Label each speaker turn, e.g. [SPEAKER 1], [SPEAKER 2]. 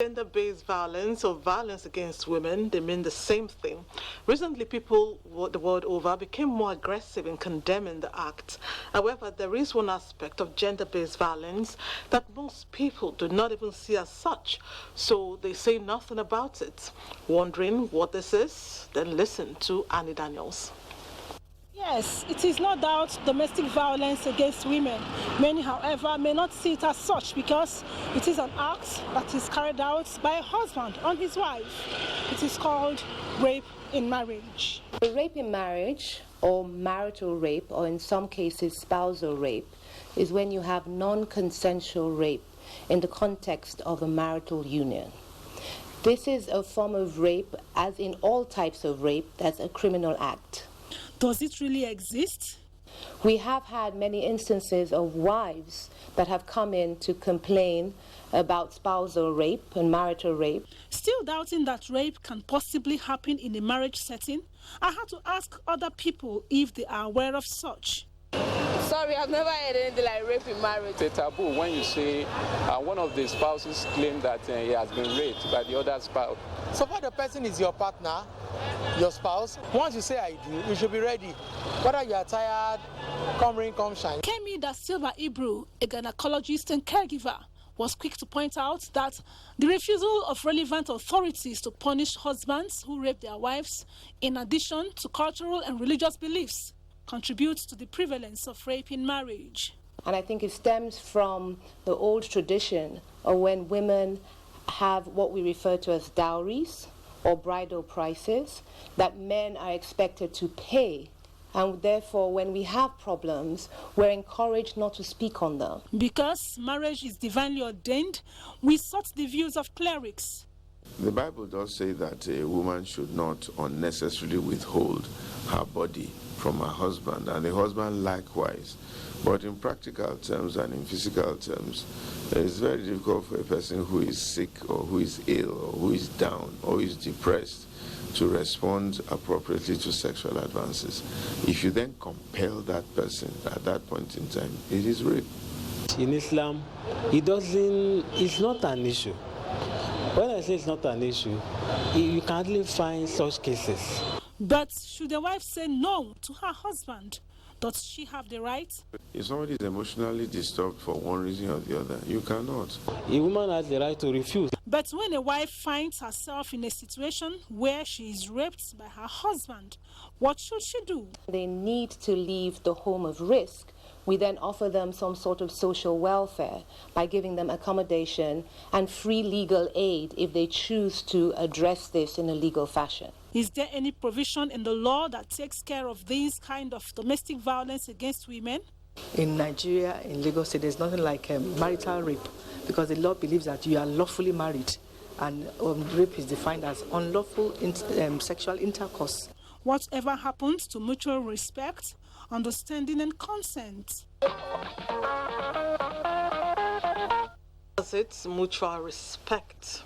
[SPEAKER 1] Gender-based violence or violence against women, they mean the same thing. Recently, people the world over became more aggressive in condemning the act. However, there is one aspect of gender-based violence that most people do not even see as such, so they say nothing about it. Wondering what this is? Then listen to Annie Daniels.
[SPEAKER 2] Yes, it is no doubt domestic violence against women. Many, however, may not see it as such because it is an act that is carried out by a husband on his wife. It is called rape in marriage.
[SPEAKER 3] Rape in marriage, or marital rape, or in some cases spousal rape, is when you have non-consensual rape in the context of a marital union. This is a form of rape, as in all types of rape, that's a criminal act.
[SPEAKER 2] Does it really exist?
[SPEAKER 3] We have had many instances of wives that have come in to complain about spousal rape and marital rape.
[SPEAKER 2] Still doubting that rape can possibly happen in a marriage setting, I had to ask other people if they are aware of such.
[SPEAKER 4] Sorry, I've never heard anything like rape in marriage.
[SPEAKER 5] It's a taboo when you say one of the spouses claim that he has been raped by the other spouse.
[SPEAKER 6] So far the person is your partner, your spouse. Once you say I do, you should be ready. Whether you are tired, come rain, come shine.
[SPEAKER 2] Kemi Da Silva Ibru, a gynecologist and caregiver, was quick to point out that the refusal of relevant authorities to punish husbands who rape their wives, in addition to cultural and religious beliefs, contributes to the prevalence of rape in marriage.
[SPEAKER 3] And I think it stems from the old tradition of when women have what we refer to as dowries or bridal prices that men are expected to pay. And therefore, when we have problems, we're encouraged not to speak on them.
[SPEAKER 2] Because marriage is divinely ordained, we sought the views of clerics.
[SPEAKER 7] The Bible does say that a woman should not unnecessarily withhold her body from her husband, and the husband likewise. But in practical terms and in physical terms, it's very difficult for a person who is sick or who is ill or who is down or who is depressed to respond appropriately to sexual advances. If you then compel that person at that point in time, it is rape.
[SPEAKER 8] In Islam, it's not an issue. When I say it's not an issue, you can hardly find such cases.
[SPEAKER 2] But should the wife say no to her husband? Does she have the right?
[SPEAKER 7] If somebody is emotionally disturbed for one reason or the other, you cannot.
[SPEAKER 8] A woman has the right to refuse.
[SPEAKER 2] But when a wife finds herself in a situation where she is raped by her husband, what should she do?
[SPEAKER 3] They need to leave the home of risk. We then offer them some sort of social welfare by giving them accommodation and free legal aid if they choose to address this in a legal fashion.
[SPEAKER 2] Is there any provision in the law that takes care of this kind of domestic violence against women?
[SPEAKER 9] In Nigeria, in Lagos State, there's nothing like marital rape because the law believes that you are lawfully married and rape is defined as unlawful sexual intercourse.
[SPEAKER 2] Whatever happens to mutual respect, understanding and consent?
[SPEAKER 1] It's mutual respect.